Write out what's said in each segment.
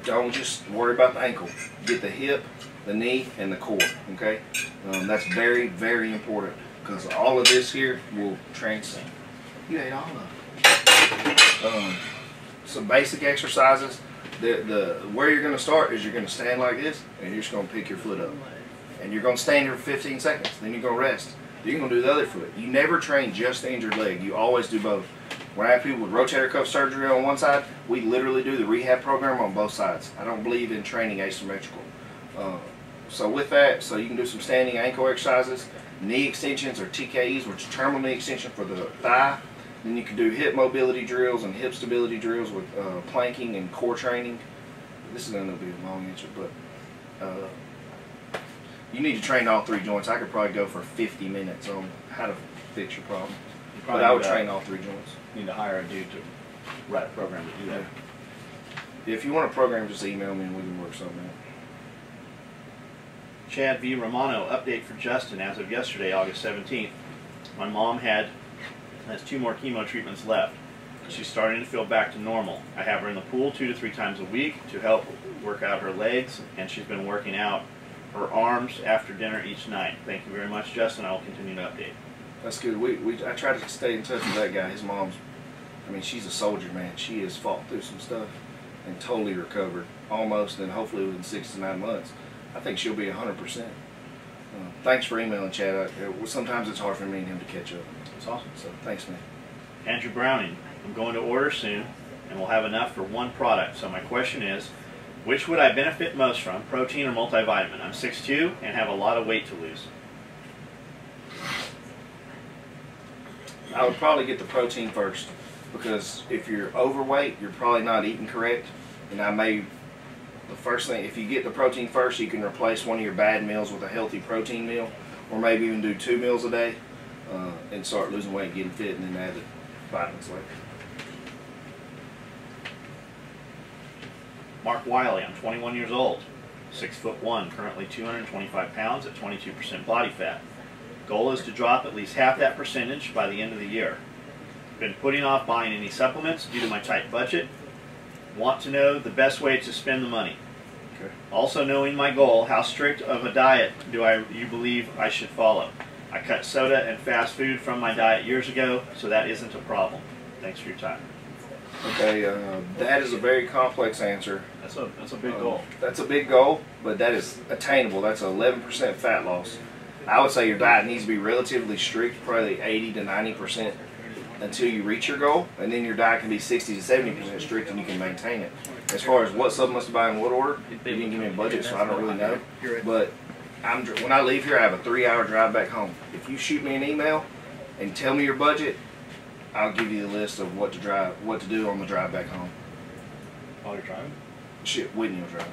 don't just worry about the ankle. Get the hip, the knee, and the core. Okay, that's very, very important because all of this here will transcend. You ate all of it. Some basic exercises. Where you're going to start is you're going to stand like this, and you're just going to pick your foot up, and you're going to stand here for 15 seconds. Then you're going to rest. Then you're going to do the other foot. You never train just the injured leg. You always do both. When I have people with rotator cuff surgery on one side, we literally do the rehab program on both sides. I don't believe in training asymmetrical. So with that, so you can do some standing ankle exercises, knee extensions or TKEs, which is terminal knee extension for the thigh. Then you can do hip mobility drills and hip stability drills with planking and core training. This is going to be a long answer, but you need to train all 3 joints. I could probably go for 50 minutes on how to fix your problem. But I would train all 3 joints. You need to hire a dude to write a program to do that. Yeah. If you want a program, just email me and we can work something out. Chad V. Romano, update for Justin as of yesterday, August 17th. My mom has 2 more chemo treatments left. She's starting to feel back to normal. I have her in the pool 2 to 3 times a week to help work out her legs, and she's been working out her arms after dinner each night. Thank you very much, Justin. I will continue to update. That's good. I try to stay in touch with that guy. His mom's, I mean, she's a soldier, man. She has fought through some stuff and totally recovered, almost, and hopefully within 6 to 9 months. I think she'll be 100%. Thanks for emailing, Chad. Sometimes it's hard for me and him to catch up. That's awesome. So thanks, man. Andrew Browning, I'm going to order soon, and we'll have enough for 1 product. So my question is, which would I benefit most from, protein or multivitamin? I'm 6'2" and have a lot of weight to lose. I would probably get the protein first, because if you're overweight, you're probably not eating correct. And the first thing, if you get the protein first, you can replace one of your bad meals with a healthy protein meal, or maybe even do 2 meals a day, and start losing weight, getting fit, and then add the vitamins later. Mark Wiley, I'm 21 years old, 6'1", currently 225 pounds at 22% body fat. Goal is to drop at least half that percentage by the end of the year. Been putting off buying any supplements due to my tight budget. Want to know the best way to spend the money. Okay. Also, knowing my goal, how strict of a diet do you believe I should follow? I cut soda and fast food from my diet years ago, so that isn't a problem. Thanks for your time. Okay, that is a very complex answer. That's a big goal. That's a big goal, but that is attainable. That's 11% fat loss. I would say your diet needs to be relatively strict, probably 80 to 90% until you reach your goal, and then your diet can be 60 to 70% strict and you can maintain it. As far as what supplements to buy in what order, you didn't give me a budget, so I don't really know. But when I leave here, I have a 3-hour drive back home. If you shoot me an email and tell me your budget, I'll give you the list of what to do on the drive back home. While you're driving? Shit, Whitney will drive.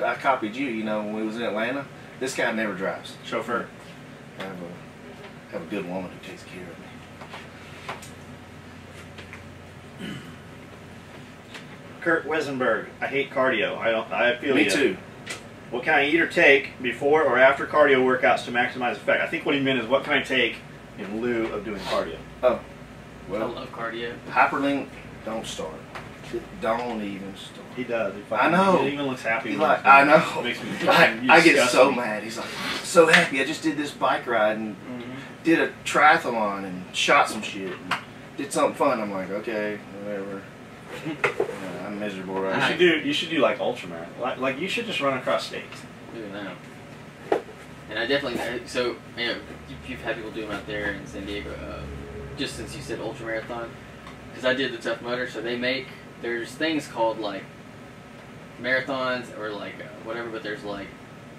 I copied you, you know, when we was in Atlanta. This guy never drives. Chauffeur. I have a good woman who takes care of me. Kurt Wesenberg, I hate cardio. I feel Me you. too. What can I eat or take before or after cardio workouts to maximize effect? I think what he meant is what can I take in lieu of doing cardio? Oh, I well, love cardio. hyperlink, don't start. Don't even start. He does. I know. He even looks happy. I know. Makes me I get so mad. He's like, so happy. I just did this bike ride and did a triathlon and shot some shit and did something fun. I'm like, okay, whatever. I'm miserable right now. You should do like ultramarathon. Like you should just run across states. Doing that. And I definitely, so, you know, you've had people do them out there in San Diego, just since you said ultramarathon, because I did the Tough Mudder, so there's things called like marathons or like whatever, but there's like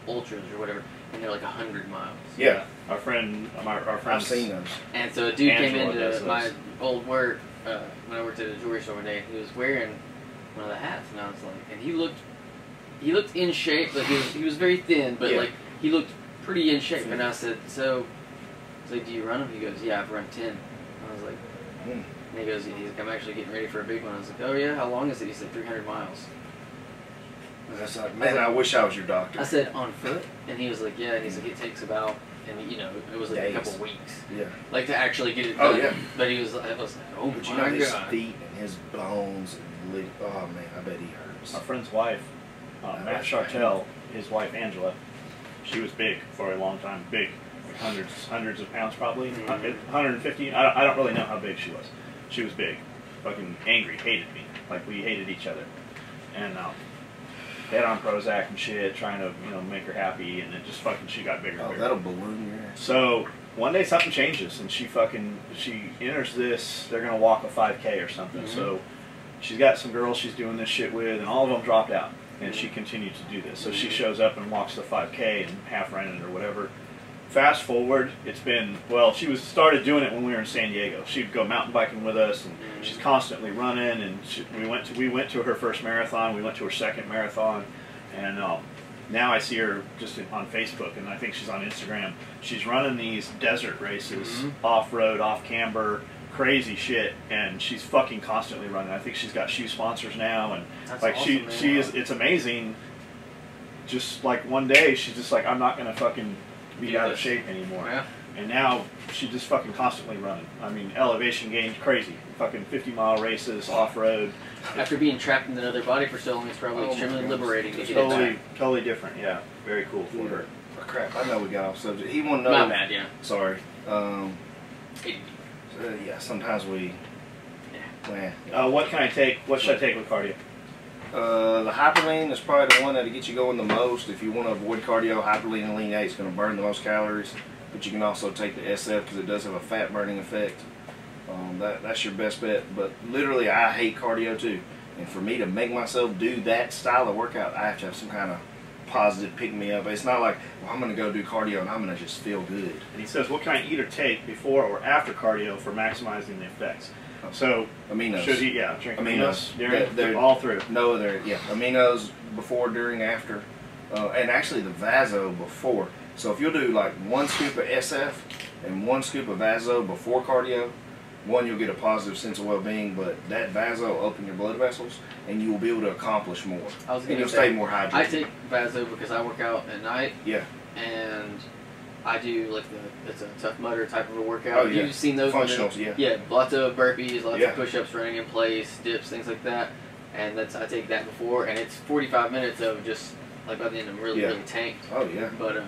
ultras or whatever, and they're like 100 miles. Yeah. Our friend, I've seen those. And so a dude came Angela into my old work, when I worked at a jewelry store one day, he was wearing one of the hats, and I was like, and he looked in shape, like he was very thin, but like he looked pretty in shape. And I said, so do you run them? He goes, yeah, I've run 10. I was like, and he goes, I'm actually getting ready for a big one. I was like, oh yeah, how long is it? He said 300 miles. That's like, man, I wish I was your doctor. I said, on foot? And he was like, yeah. And he's like, it takes about, and you know, it was like days. a couple weeks. Yeah. Like to actually get it done. Oh yeah. But I was like, oh but you my know his God. feet and his bones and oh man, I bet he hurt. Our friend's wife, Matt Chartel, his wife Angela, she was big for a long time. Big, like hundreds of pounds probably, 150. I don't really know how big she was. She was big, fucking angry, hated me, like we hated each other, and they had on Prozac and shit, trying to make her happy, and it just fucking she got bigger. Oh, that'll balloon your ass. So one day something changes, and she enters this. They're gonna walk a 5K or something. So she's got some girls she's doing this shit with, and all of them dropped out, and she continued to do this. So she shows up and walks the 5K and half ran it or whatever. Fast forward, it's been, well, she started doing it when we were in San Diego. She'd go mountain biking with us, and she's constantly running. And we went to her first marathon. We went to her second marathon, and now I see her just on Facebook, and I think she's on Instagram. She's running these desert races, off-road, off-camber, crazy shit, and she's fucking constantly running. I think she's got shoe sponsors now, and that's like awesome, she is. It's amazing. Just like one day, she's just like, I'm not gonna fucking be out of shape anymore. Yeah. And now she's just fucking constantly running. I mean, elevation gains crazy. Fucking 50-mile races, off-road. After being trapped in another body for so long, it's probably extremely liberating to get Totally different. Yeah, very cool for her. Oh, crap, I know we got off subject. He wanted to know. My bad, yeah. Sorry. Yeah, sometimes we. Yeah. What can I take? What should I take with cardio? The hyperlean is probably the one that'll get you going the most. If you want to avoid cardio, hyperlean and lean 8 is going to burn the most calories. But you can also take the SF because it does have a fat burning effect. That's your best bet. But literally, I hate cardio too. And for me to make myself do that style of workout, I have to have some kind of positive pick me up. It's not like, well, I'm going to go do cardio and I'm going to just feel good. And he says, what can I eat or take before or after cardio for maximizing the effects? So aminos. Should he? Yeah, drink aminos. They're all through. No, aminos before, during, after, and actually the Vaso before. So if you'll do like 1 scoop of SF and 1 scoop of Vaso before cardio, one, you'll get a positive sense of well-being, but that Vaso will open your blood vessels, and you will be able to accomplish more. And you'll stay more hydrated. I take Vaso because I work out at night. Yeah. And I do like it's a Tough Mudder type of a workout. Oh, yeah. You've seen those functionals, yeah. Yeah, lots of burpees, lots of push-ups, running in place, dips, things like that. And I take that before, and it's 45 minutes of just like by the end I'm really tanked. Oh yeah. But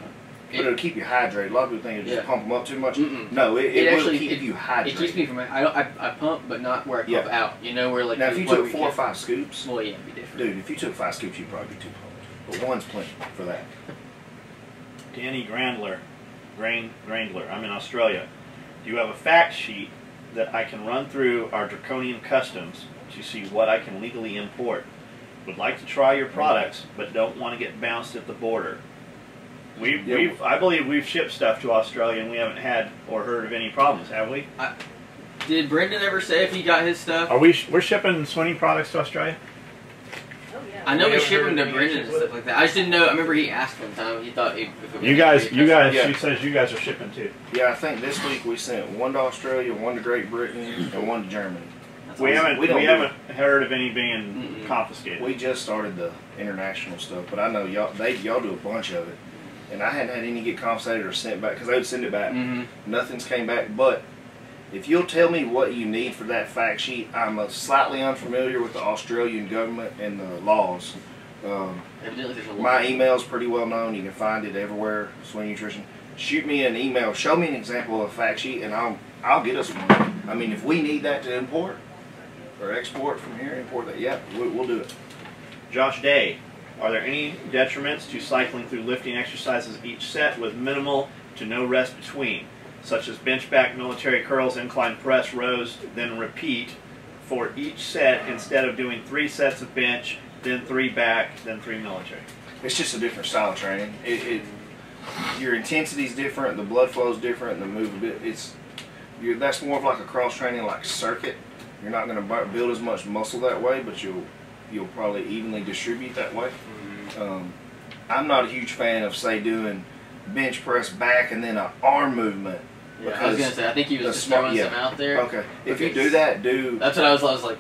it'll keep you hydrated. A lot of people think it'll just pump them up too much. No, it actually will keep you hydrated. It keeps me from I pump, but not where I pump out. You know where like now if you took 4 or 5 scoops. Well, yeah, it'd be different. Dude, if you took 5 scoops, you'd probably be too pumped. But 1's plenty for that. Danny Grandler, I'm in Australia. Do you have a fact sheet that I can run through our draconian customs to see what I can legally import? Would like to try your products, but don't want to get bounced at the border. I believe we've shipped stuff to Australia and we haven't had or heard of any problems, have we? Did Brendan ever say if he got his stuff? We're shipping Swinney products to Australia? I know we ship them to Brendan and stuff like that. I just didn't know. I remember he asked one time. He thought if it was you guys. She says you guys are shipping too. Yeah, I think this week we sent 1 to Australia, 1 to Great Britain, and 1 to Germany. We haven't heard of any being confiscated. We just started the international stuff, but I know y'all do a bunch of it, and I hadn't had any get confiscated or sent back because they would send it back. Nothing's came back, but. If you'll tell me what you need for that fact sheet, I'm slightly unfamiliar with the Australian government and the laws. My email's pretty well known. You can find it everywhere, Swinney Nutrition. Shoot me an email. Show me an example of a fact sheet, and I'll get us one. I mean, if we need that to import or export from here, import that, yeah, we'll do it. Josh Day, are there any detriments to cycling through lifting exercises each set with minimal to no rest between? Such as bench back, military curls, incline press, rows, then repeat for each set instead of doing 3 sets of bench, then 3 back, then 3 military. It's just a different style of training. Your intensity is different, the blood flow is different, the movement. That's more of like a cross training, like circuit. You're not going to build as much muscle that way, but you'll probably evenly distribute that way. I'm not a huge fan of say doing bench press back and then an arm movement. Yeah, I was gonna say. I think he was just throwing some out there. Okay, if you do that, That's what I was like.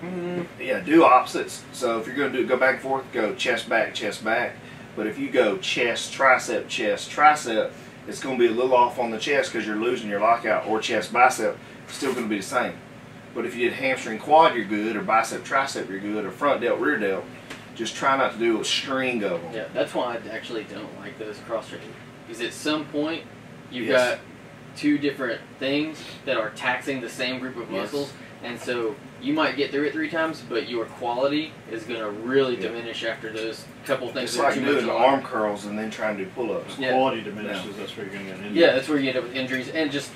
Yeah, do opposites. So if you're gonna go back and forth, go chest back, chest back. But if you go chest tricep, it's gonna be a little off on the chest because you're losing your lockout. Or chest bicep, it's still gonna be the same. But if you did hamstring quad, you're good. Or bicep tricep, you're good. Or front delt rear delt, Just try not to do a string of them. Yeah, that's why I actually don't like those cross training. Because at some point, you've Yes. got two different things that are taxing the same group of muscles, and so you might get through it 3 times, but your quality is going to really diminish after those couple things. It's that are like too doing much arm curls and then trying to do pull-ups. Yeah. Quality diminishes, that's where you're going to get an injury. Yeah, that's where you end up with injuries, and just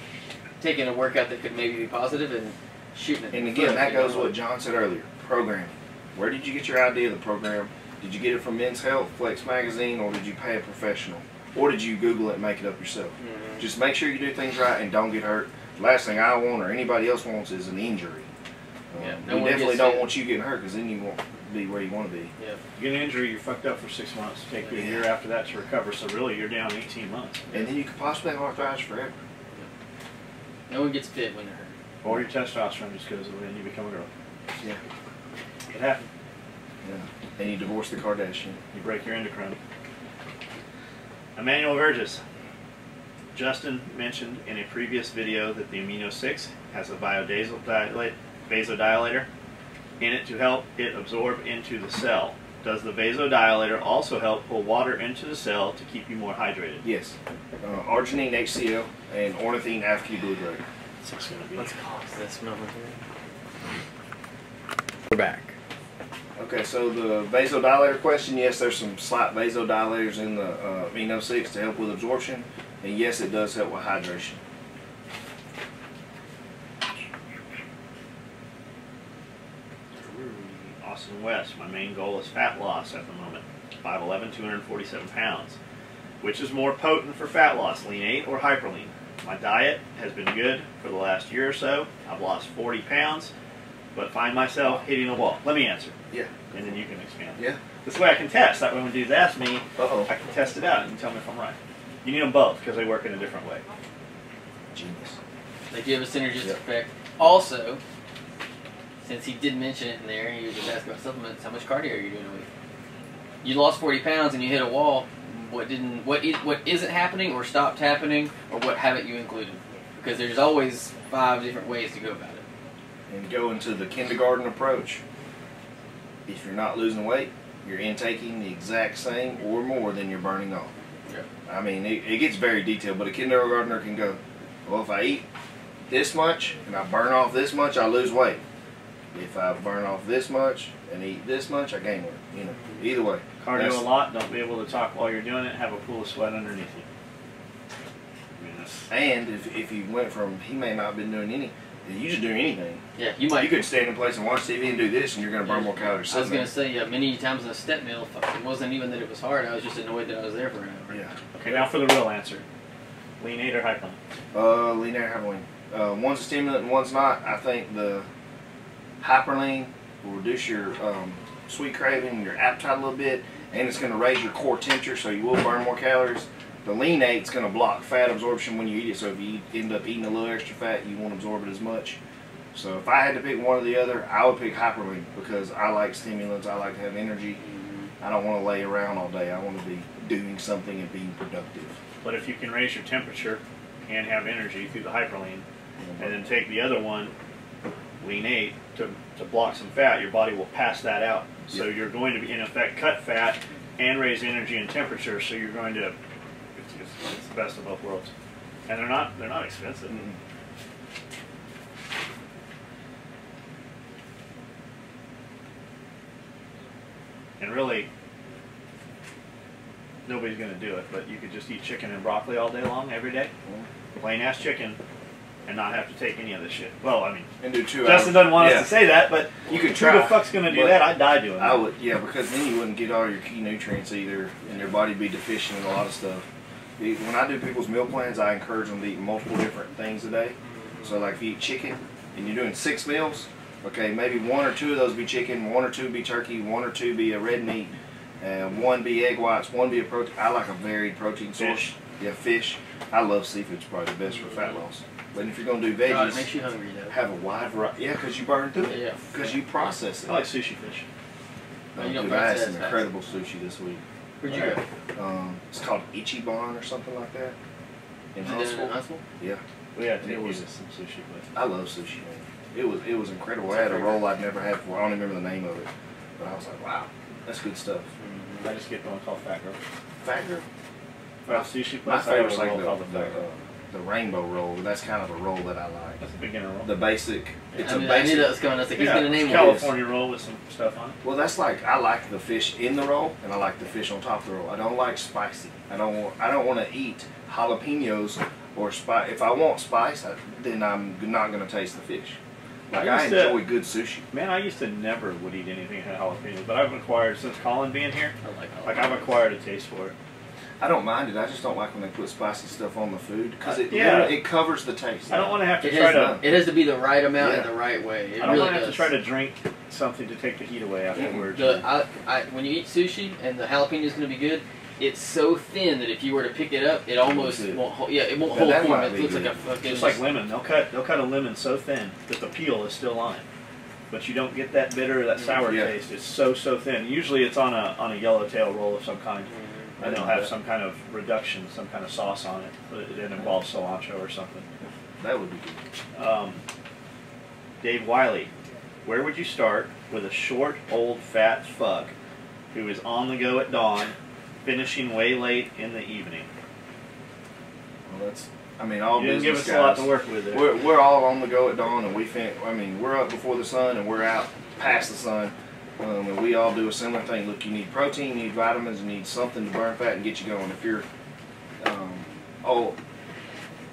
taking a workout that could maybe be positive and shooting it. And again, that goes with what John said earlier, programming. Where did you get your idea of the program? Did you get it from Men's Health, Flex Magazine, or did you pay a professional? Or did you Google it and make it up yourself? Mm-hmm. Just make sure you do things right and don't get hurt. The last thing I want or anybody else wants is an injury. No we one definitely gets don't hit. want you getting hurt because then you won't be where you want to be. Yeah. You get an injury, you're fucked up for 6 months. Take you a year after that to recover, so really you're down 18 months. And then you could possibly have arthritis forever. No one gets fit when they're hurt. Or your testosterone just goes away and you become a girl. Yeah. It happened. Yeah. And you divorce the Kardashian. You break your endocrine. Emmanuel Verges. Justin mentioned in a previous video that the Amino 6 has a vasodilator in it to help it absorb into the cell. Does the vasodilator also help pull water into the cell to keep you more hydrated? Yes. Arginine HCl and ornithine alpha-glutarate. That's going to be. Let's pause this moment. We're back. Okay, so the vasodilator question, yes, there's some slight vasodilators in the Amino 6 to help with absorption, and yes, it does help with hydration. Austin West. My main goal is fat loss at the moment. 5'11", 247 pounds. Which is more potent for fat loss, lean 8 or hyperlean? My diet has been good for the last year or so. I've lost 40 pounds, but find myself hitting a wall. Let me answer. Yeah. And then you can expand. Yeah. This way I can test. That way when dudes ask me, Uh-oh. I can test it out and you can tell me if I'm right. You need them both because they work in a different way. Genius. They give a synergistic Yep. effect. Also, since he did mention it in there, he was just asking about supplements. How much cardio are you doing a week? You lost 40 pounds and you hit a wall. What isn't happening or stopped happening, or what haven't you included? Because there's always 5 different ways to go about it. And go into the kindergarten approach. If you're not losing weight, you're intaking the exact same or more than you're burning off. Yeah. I mean, it gets very detailed, but a kindergartner can go, well, if I eat this much and I burn off this much, I lose weight. If I burn off this much and eat this much, I gain weight. You know, either way. Cardio That's- a lot, don't be able to talk while you're doing it, have a pool of sweat underneath you. I mean, that's, And if you went from, he may not have been doing any, you just doing anything. Yeah, you might. You could stand in place and watch TV and do this, and you're going to burn Yeah. more calories. I was going to say, many times in a step mill, it wasn't even that it was hard. I was just annoyed that I was there for an hour. Yeah. okay, now for the real answer. Lean 8 or hyperlean? Lean air hyperlean. One's a stimulant and one's not. I think the hyperlean will reduce your sweet craving, your appetite a little bit, and it's going to raise your core temperature, so you will burn more calories. The lean 8 is going to block fat absorption when you eat it, so if you end up eating a little extra fat, you won't absorb it as much. So if I had to pick one or the other, I would pick hyperlean because I like stimulants, I like to have energy. I don't want to lay around all day. I want to be doing something and being productive. But if you can raise your temperature and have energy through the hyperlean, and then take the other one, lean 8, to block some fat, your body will pass that out. So Yep. you're going to, be in effect, cut fat and raise energy and temperature, so you're going to, it's the best of both worlds. And they're not expensive. Mm-mm. And really, nobody's going to do it, but you could just eat chicken and broccoli all day long, every day. Plain ass chicken, and not have to take any of this shit. Well, I mean, And do 2 Justin hours. doesn't want Yeah. us to say that, but You could who try. the fuck's going to do But that? I'd die doing that. I would, yeah, because then you wouldn't get all your key nutrients either, and your body be deficient in a lot of stuff. When I do people's meal plans, I encourage them to eat multiple different things a day. So like if you eat chicken and you're doing 6 meals, okay, maybe 1 or 2 of those be chicken, 1 or 2 be turkey, 1 or 2 be a red meat, and 1 be egg whites, 1 be a protein. I like a varied protein source. Fish. Yeah, fish. I love seafood. It's probably the best for fat loss. But if you're going to do God, it veggies, makes you hungry, though. have a wide variety. Yeah, because you burn through it. Yeah. Because you process it. I like sushi fish. No, you don't Dude, I had process some fast. incredible sushi this week. Where'd you go? It's called Ichiban or something like that. In Is it in Huntsville. Huntsville? Yeah, We had to It use was- some sushi, but I love sushi, man. It was incredible. I had a roll I'd never had before. I don't even remember the name of it, but I was like, wow. That's good stuff. I just get the one called Fat Girl. Fat Girl? Sushi My place, I have favorite's a like roll called the Fat Girl. the rainbow roll. That's kind of a roll that I like. That's a beginner roll. The basic. It's I a knew basic. that was coming. I was like, he's gonna name one. California roll with some stuff on it. Well, that's like I like the fish in the roll, and I like the fish on top of the roll. I don't like spicy. I don't want to eat jalapenos or spice. If I want spice, then I'm not going to taste the fish. Like I enjoy good sushi. Man, I used to never would eat anything that had jalapenos, but I've acquired since Colin being here. I like jalapenos. Like I've acquired a taste for it. I don't mind it. I just don't like when they put spicy stuff on the food because it covers the taste. I don't want to have to It has to be the right amount and the right way. I don't want to have to try to drink something to take the heat away afterwards. When you eat sushi and the jalapeno is going to be good, it's so thin that if you were to pick it up, it almost won't hold. Yeah, it won't hold form. It looks like a fucking. Just like lemon, they'll cut a lemon so thin that the peel is still on it, but you don't get that bitter, that sour taste. It's so thin. Usually, it's on a yellowtail roll of some kind. And they'll have some kind of reduction, some kind of sauce on it. But it involves cilantro or something. That would be good. Dave Wiley, where would you start with a short, old, fat fuck who is on the go at dawn, finishing way late in the evening? Well, that's. I mean, all you didn't business give us guys, a lot to work with there. We're all on the go at dawn, and we're up before the sun, and we're out past the sun. And we all do a similar thing. Look, you need protein, you need vitamins, you need something to burn fat and get you going. If you're,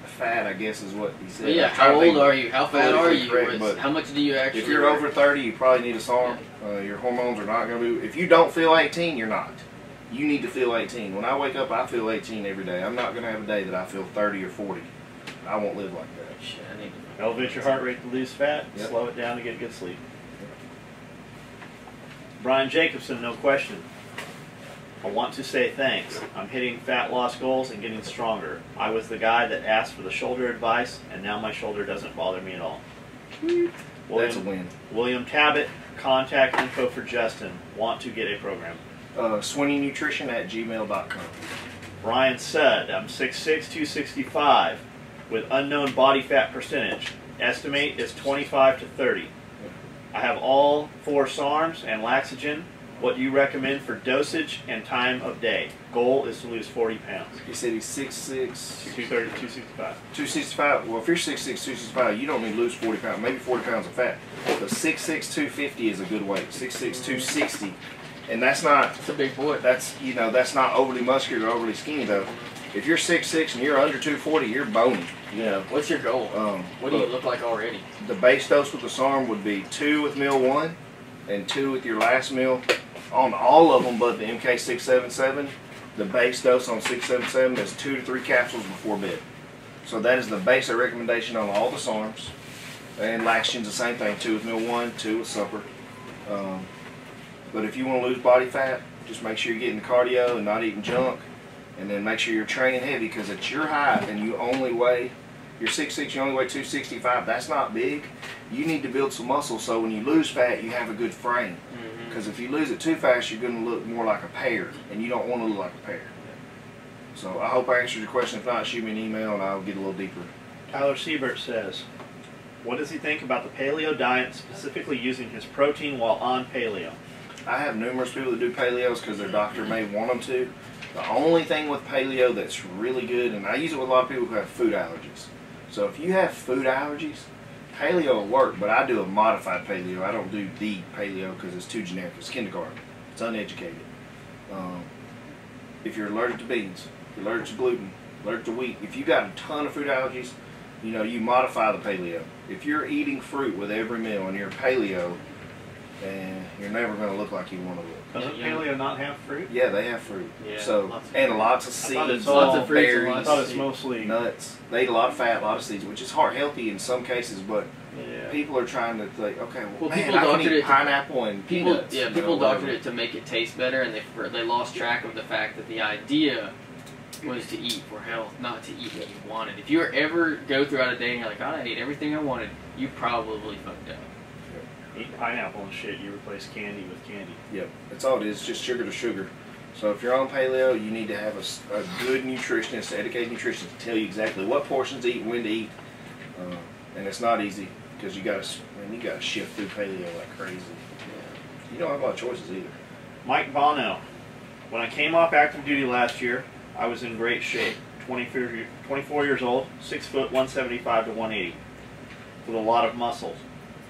fat, I guess is what he said. But yeah, how old are you? How fat are you? Correct, how much do you actually? If you're over 30, you probably need a SARM. Your hormones are not going to be. If you don't feel 18, you're not. You need to feel 18. When I wake up, I feel 18 every day. I'm not going to have a day that I feel 30 or 40. I won't live like that. Shit, I need to. Elevate your heart rate to lose fat. Yep. Slow it down to get good sleep. Brian Jacobson, no question. I want to say thanks. I'm hitting fat loss goals and getting stronger. I was the guy that asked for the shoulder advice, and now my shoulder doesn't bother me at all. That's a win. William Cabot, contact info for Justin. Want to get a program. SwinneyNutrition@gmail.com. Brian said, I'm 6'6", 265, with unknown body fat percentage. Estimate is 25 to 30. I have all 4 SARMs and Laxogen. What do you recommend for dosage and time of day? Goal is to lose 40 pounds. He said he's 6'6". 230 to 265. 265. Well, if you're 6'6", 265, you don't need to lose 40 pounds, maybe 40 pounds of fat. But 6'6", 250 is a good weight. 6'6", 260. And that's not... That's a big boy. That's, that's not overly muscular or overly skinny, though. If you're 6'6" and you're under 240, you're bony. What's your goal? What do you look like already? The base dose with the SARM would be 2 with meal 1 and 2 with your last meal on all of them but the MK677. The base dose on 677 is 2 to 3 capsules before bed. So that is the basic recommendation on all the SARMs. And Laxogen's the same thing, 2 with meal 1, 2 with supper. But if you want to lose body fat, just make sure you're getting cardio and not eating junk. And then make sure you're training heavy, because at your height and you only weigh, you're 6'6", you only weigh 265, that's not big. You need to build some muscle so when you lose fat, you have a good frame. Because if you lose it too fast, you're going to look more like a pear, and you don't want to look like a pear. So I hope I answered your question. If not, shoot me an email and I'll get a little deeper. Tyler Siebert says, what does he think about the paleo diet, specifically using his protein while on paleo? I have numerous people that do paleos because their doctor may want them to. The only thing with paleo that's really good, and I use it with a lot of people who have food allergies. So if you have food allergies, paleo will work, but I do a modified paleo. I don't do the paleo because it's too generic. It's kindergarten. It's uneducated. If you're allergic to beans, if you're allergic to gluten, allergic to wheat, if you got a ton of food allergies, you modify the paleo. If you're eating fruit with every meal and you're paleo, then you're never going to look like you want to look. Doesn't paleo not have fruit? Yeah, they have fruit. Yeah, so and lots of seeds, lots of fruits, berries. I thought it's mostly nuts. They eat a lot of fat, a lot of seeds, which is healthy in some cases, but people are trying to think, okay, well man, I can eat pineapple and peanuts. Yeah, people doctored it to make it taste better, and they lost track of the fact that the idea was to eat for health, not to eat what you wanted. If you ever go throughout a day and you're like, God, I ate everything I wanted, you probably fucked up. Eat pineapple and shit, you replace candy with candy. Yep, that's all it is, just sugar to sugar. So if you're on paleo, you need to have a good nutritionist, educated nutritionist to tell you exactly what portions to eat, when to eat. And it's not easy because you got to shift through paleo like crazy. You don't have a lot of choices either. Mike Bono. When I came off active duty last year, I was in great shape. 24 years old, 6 foot, 175 to 180, with a lot of muscles.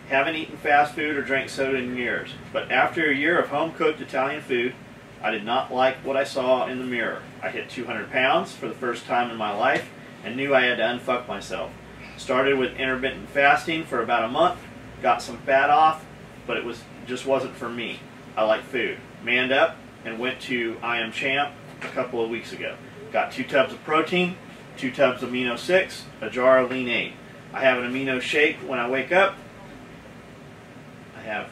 Haven't eaten fast food or drank soda in years, but after a year of home-cooked Italian food, I did not like what I saw in the mirror. I hit 200 pounds for the first time in my life and knew I had to unfuck myself. Started with intermittent fasting for about a month, got some fat off, but it just wasn't for me. I like food. Manned up and went to I Am Champ a couple of weeks ago. Got 2 tubs of protein, 2 tubs of amino 6, a jar of lean 8. I have an amino shake when I wake up. I have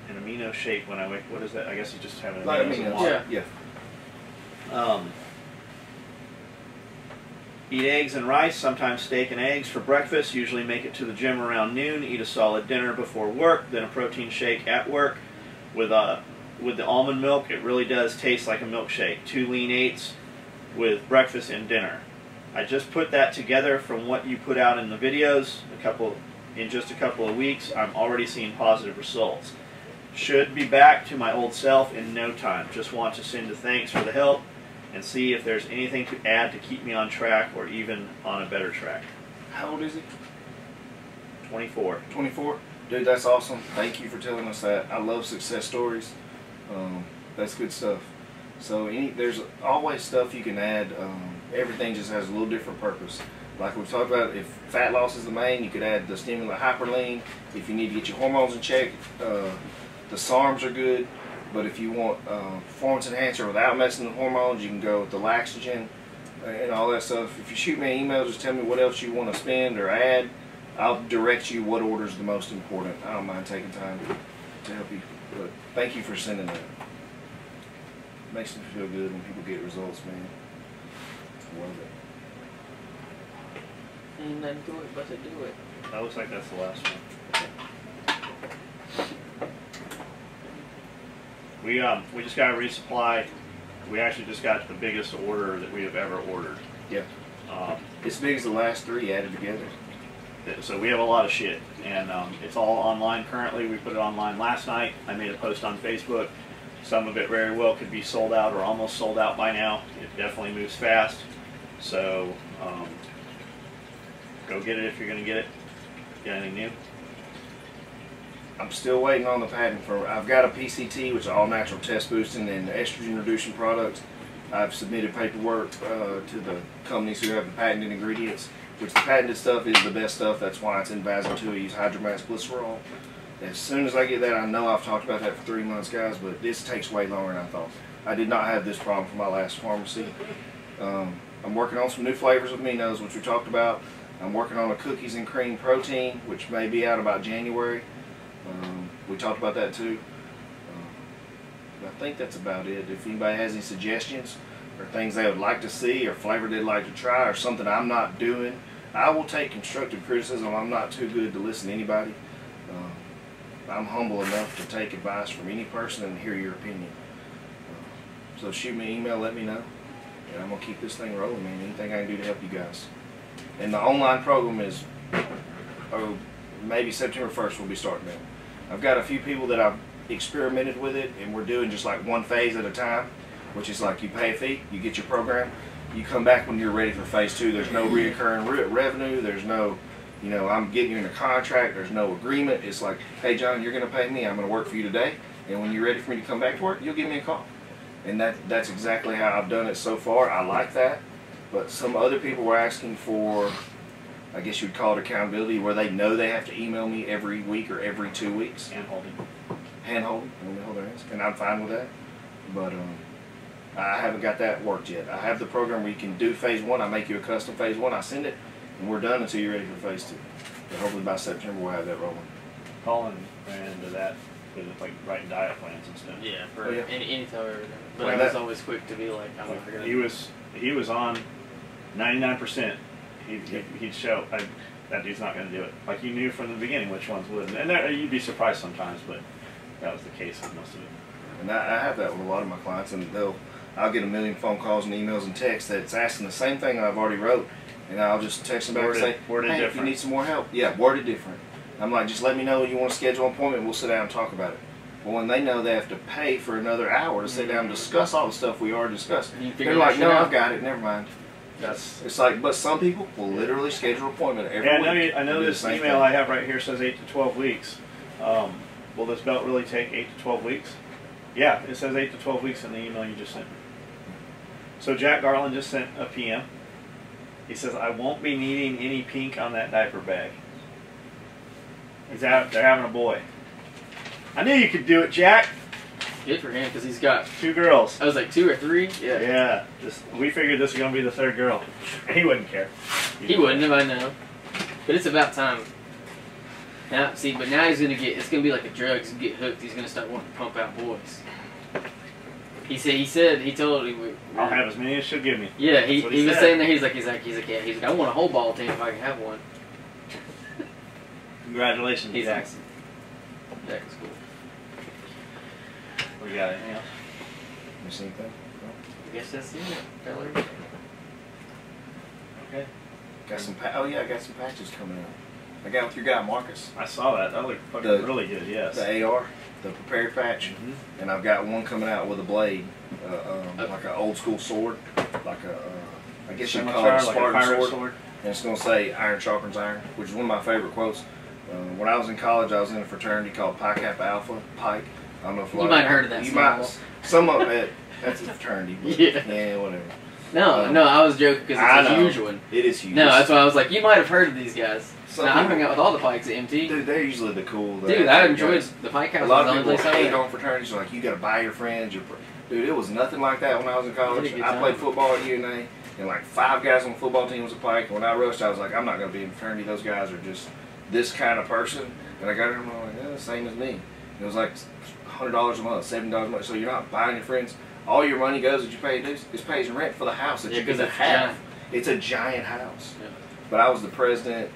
an amino shake when I wake. What is that? I guess you just have an amino in water. Yeah. Eat eggs and rice, sometimes steak and eggs for breakfast. Usually make it to the gym around noon. Eat a solid dinner before work, then a protein shake at work. With the almond milk, it really does taste like a milkshake. 2 lean 8s with breakfast and dinner. I just put that together from what you put out in the videos. In just a couple of weeks, I'm already seeing positive results. Should be back to my old self in no time. Just want to send a thanks for the help and see if there's anything to add to keep me on track or even on a better track. How old is he? 24. 24? Dude, that's awesome. Thank you for telling us that. I love success stories. That's good stuff. So there's always stuff you can add. Everything just has a little different purpose. Like we've talked about, if fat loss is the main, you could add the stimulant hyperlean. If you need to get your hormones in check, the SARMs are good. But if you want performance enhancer without messing with hormones, you can go with the Laxogen and all that stuff. If you shoot me an email, just tell me what else you want to spend or add. I'll direct you what order is the most important. I don't mind taking time to help you. But thank you for sending that. Makes me feel good when people get results, man. I love it. Ain't nothing to it but to do it. That looks like that's the last one. We just got a resupply. We actually just got the biggest order that we have ever ordered. Yeah. As big as the last 3 added together. So we have a lot of shit, and it's all online currently. We put it online last night. I made a post on Facebook. Some of it very well could be sold out or almost sold out by now. It definitely moves fast. So go get it if you're going to get it. Got anything new? I'm still waiting on the patent for. I've got a PCT, which is all natural test boosting and estrogen reducing products. I've submitted paperwork to the companies who have the patented ingredients, which the patented stuff is the best stuff. That's why it's in Vaso 2. I use hydromass glycerol. As soon as I get that, I know I've talked about that for 3 months, guys, but this takes way longer than I thought. I did not have this problem for my last pharmacy. I'm working on some new flavors of aminos, which we talked about. I'm working on a cookies and cream protein, which may be out about January. We talked about that too. I think that's about it. If anybody has any suggestions or things they would like to see or flavor they'd like to try or something I'm not doing, I will take constructive criticism. I'm not too good to listen to anybody. I'm humble enough to take advice from any person and hear your opinion. So shoot me an email, let me know. And I'm going to keep this thing rolling, man. Anything I can do to help you guys. And the online program is, maybe September 1st we'll be starting it. I've got a few people that I've experimented with it, and we're doing just like one phase at a time, which is like you pay a fee, you get your program, you come back when you're ready for phase 2. There's no reoccurring revenue, there's no, you know, I'm getting you in a contract, there's no agreement. It's like, hey John, you're going to pay me, I'm going to work for you today, and when you're ready for me to come back to work, you'll give me a call. And that's exactly how I've done it so far. I like that. But some other people were asking for, I guess you'd call it accountability, where they know they have to email me every week or every 2 weeks. Hand-holding. Hand-holding, let me hold their hands, and I'm fine with that. But I haven't got that worked yet. I have the program where you can do phase 1, I make you a custom phase 1, I send it, and we're done until you're ready for phase 2. But hopefully by September we'll have that rolling. Colin ran into that with like writing diet plans and stuff. Yeah, for yeah. any time everything. But Well, I was always quick to be like, I'm gonna forget. He was on 99%. He'd show that dude's not going to do it. Like you knew from the beginning which ones would, and you'd be surprised sometimes, but that was the case with most of it. And I have that with a lot of my clients, and I'll get a million phone calls and emails and texts that's asking the same thing I've already wrote, and I'll just text them back and say, hey, if you need some more help, yeah, worded different. I'm like, just let me know when you want to schedule an appointment, we'll sit down and talk about it. Well, when they know they have to pay for another hour to sit down and discuss all the stuff we already discussed, they're like, no, I've got it, never mind. It's like, but some people will literally schedule an appointment every week. I know this email I have right here says 8 to 12 weeks. Will this belt really take 8 to 12 weeks? Yeah, it says 8 to 12 weeks in the email you just sent me. So Jack Garland just sent a PM. He says, I won't be needing any pink on that diaper bag. They're having a boy. I knew you could do it, Jack. Good for him, because he's got 2 girls. I was like 2 or 3. Yeah. Yeah. We figured this was going to be the 3rd girl. He wouldn't care. He wouldn't have, I know. But it's about time. Now, see, but now he's going to get, it's going to be like a drug. He's going to get hooked. He's going to start wanting to pump out boys. He told me. I'll have as many as she'll give me. Yeah, he was saying that he's like, I want a whole ball team if I can have one. Congratulations, He's Jack. awesome. Jack is cool. We got anything else? You see anything? I guess that's it, fella. Okay. Got some. Oh yeah, I got some patches coming out. I got with your guy Marcus. I saw that. That looked fucking really good. Yes. The AR, the prepared patch, and I've got one coming out with a blade, like an old school sword, like a. I guess you'd call it a Spartan sword. And it's going to say "Iron sharpens iron," which is one of my favorite quotes. When I was in college, I was in a fraternity called Pi Kappa Alpha, Pike. I don't know if you might have heard of that. You might. Some of it. That's a fraternity. But yeah, whatever. No, I was joking because it's a huge one. It is huge. No, that's why I was like, you might have heard of these guys. I hung out with all the Pikes at MT. Dude, they're usually the cool. Dude, I enjoyed the Pike House. A lot of people hate on fraternities. Like, you got to buy your friends. Dude, it was nothing like that when I was in college. I played football at UNA, and like 5 guys on the football team was a Pike. When I rushed, I was like, I'm not going to be in fraternity. Those guys are just this kind of person. And I got there and I'm like, yeah, the same as me. And it was like $100 a month, $70 a month. So you're not buying your friends. All your money goes that you pay dues is pays rent for the house that you get to have. It's a giant house. Yeah. But I was the president,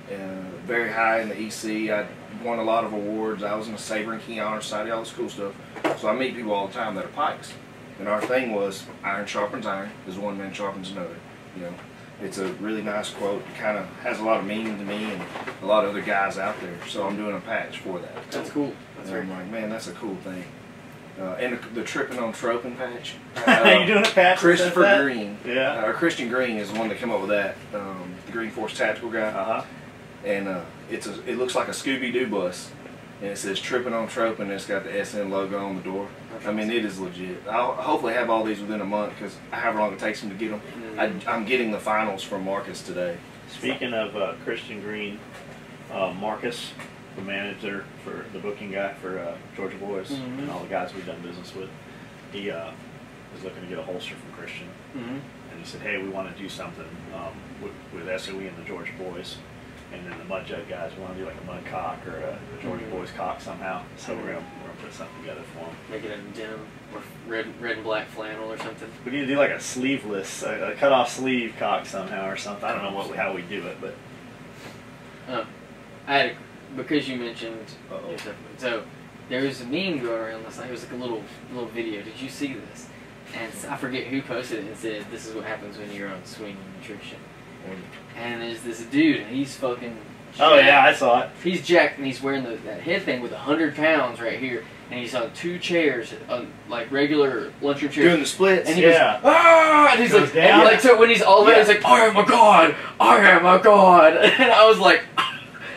very high in the EC. I won a lot of awards. I was in the Saber and Key Honor Society, all this cool stuff. So I meet people all the time that are Pikes. And our thing was, iron sharpens iron, as one man sharpens another. You know, it's a really nice quote. It kind of has a lot of meaning to me and a lot of other guys out there. So I'm doing a patch for that. That's cool. And I'm like, man, that's a cool thing. And the tripping on troping patch. You doing a patch? Christopher Green. Yeah. Or Christian Green is the one that came up with that. The Green Force tactical guy. And it looks like a Scooby-Doo bus. And it says tripping on troping, and it's got the SN logo on the door. I mean, it is legit. I'll hopefully have all these within a month, because however long it takes them to get them. I'm getting the finals from Marcus today. Speaking of Christian Green, Marcus, the manager for the booking guy for Georgia Boys and all the guys we've done business with, he was looking to get a holster from Christian, and he said, "Hey, we want to do something with SOE and the Georgia Boys, and then the Mud Jug guys want to do like a mud cock or a Georgia Boys cock somehow. So we're gonna put something together for them. Make it a denim or red and black flannel or something. We need to do like a sleeveless, a cut off sleeve cock somehow or something. I don't know how we do it, but I had because you mentioned so there was a meme going around last night. It was like a little video. Did you see this? And I forget who posted it and said, "This is what happens when you're on Swinney Nutrition." And there's this dude, and he's fucking jacked. Oh yeah, I saw it. He's jacked, and he's wearing that head thing with 100 pounds right here, and he's on 2 chairs, like regular lunchroom chairs, doing the splits. And he goes, "Ah!" And he's like, so when he's all there, he's like, "I am a god, I am a god," and I was like.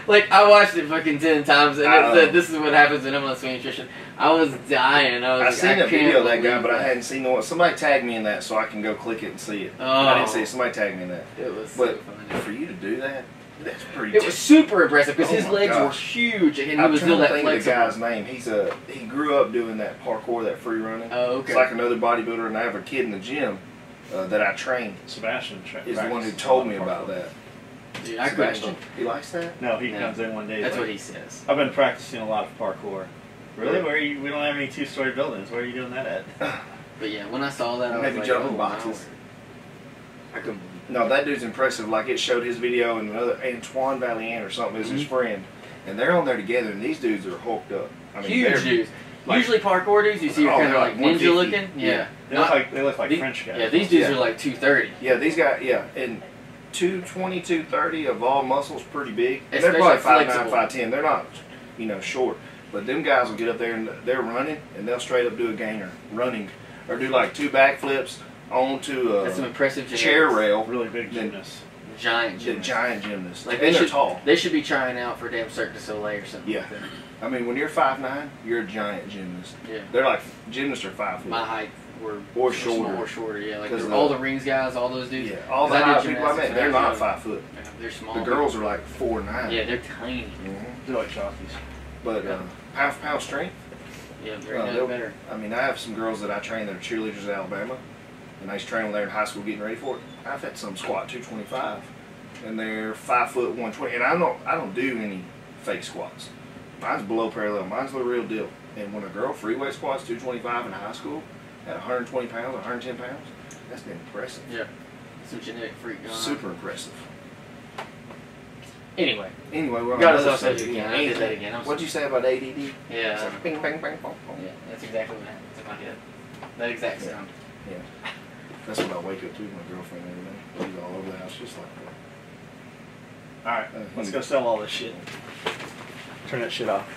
Like, I watched it fucking 10 times, and it said, "This is what happens when I'm on Swinney Nutrition." I was dying. I seen a video of that guy, but I hadn't seen the one. Somebody tagged me in that so I can go click it and see it. I didn't see it. Somebody tagged me in that. It was but so funny. For you to do that, that's pretty. It was super impressive because his legs were huge, and he was still that flexible. The guy's name. He grew up doing that parkour, that free running. Oh, okay. It's like another bodybuilder, and I have a kid in the gym that I train. Sebastian is the one who told me about that. Dude, I couldn't. He likes that? No, he comes in one day. That's what he says. I've been practicing a lot of parkour. Really? We don't have any 2-story buildings. Where are you doing that at? But yeah, when I saw that, I was maybe like, jumping boxes. No, that dude's impressive. Like, it showed his video, and another Antoine Valiant or something is his friend, and they're on there together, and these dudes are hulked up. I mean, huge dudes. Like, usually parkour dudes, you see, are kind of like ninja looking. Yeah. They look like French guys. Yeah, these dudes are like 230. Yeah, these guys. Yeah, and 220, 230 of all muscles, pretty big. And they're probably 5'9", 5'10". They're not, short. But them guys will get up there and they're running, and they'll straight up do a gainer, running, or do like 2 backflips onto a That's some impressive chair genetics. rail. Really big gymnasts. Giant The gymnasts. giant gymnasts. Like and they they're should, tall. they should be trying out for damn Cirque du Soleil or something. Yeah. Like that. I mean, when you're 5'9", you're a giant gymnast. Yeah. They're like, gymnasts are 5 foot. My height or shorter. Or shorter, yeah. Like 'Cause all the rings guys, all those dudes. Yeah, all the 'Cause I high did people I met, gymnastics they're when I not was 5 foot. young. They're small. The girls are like 4'9". Yeah, they're tiny. They're like jockeys. But pound for pound strength. Yeah, they're they'll- better. I mean, I have some girls that I train that are cheerleaders at Alabama, and I used to train them there in high school getting ready for it. I've had some squat 225, and they're 5 foot 120. And I don't do any fake squats. Mine's below parallel. Mine's the real deal. And when a girl freeway squats 225 in high school at 120 pounds, 110 pounds, that's been impressive. Yeah. Some genetic freak going on. Super impressive. Anyway. Anyway, we're on Got us another off subject subject. again. I did that again. What'd you say about ADD? It's Yeah. like bing, bang, bang, bong, bong. Yeah, that's exactly what happens in my head. That exact Yeah. sound. Yeah. That's what I wake up to with my girlfriend every day. She's all over the house just like that. All right, let's go sell all this shit. Turn that shit off.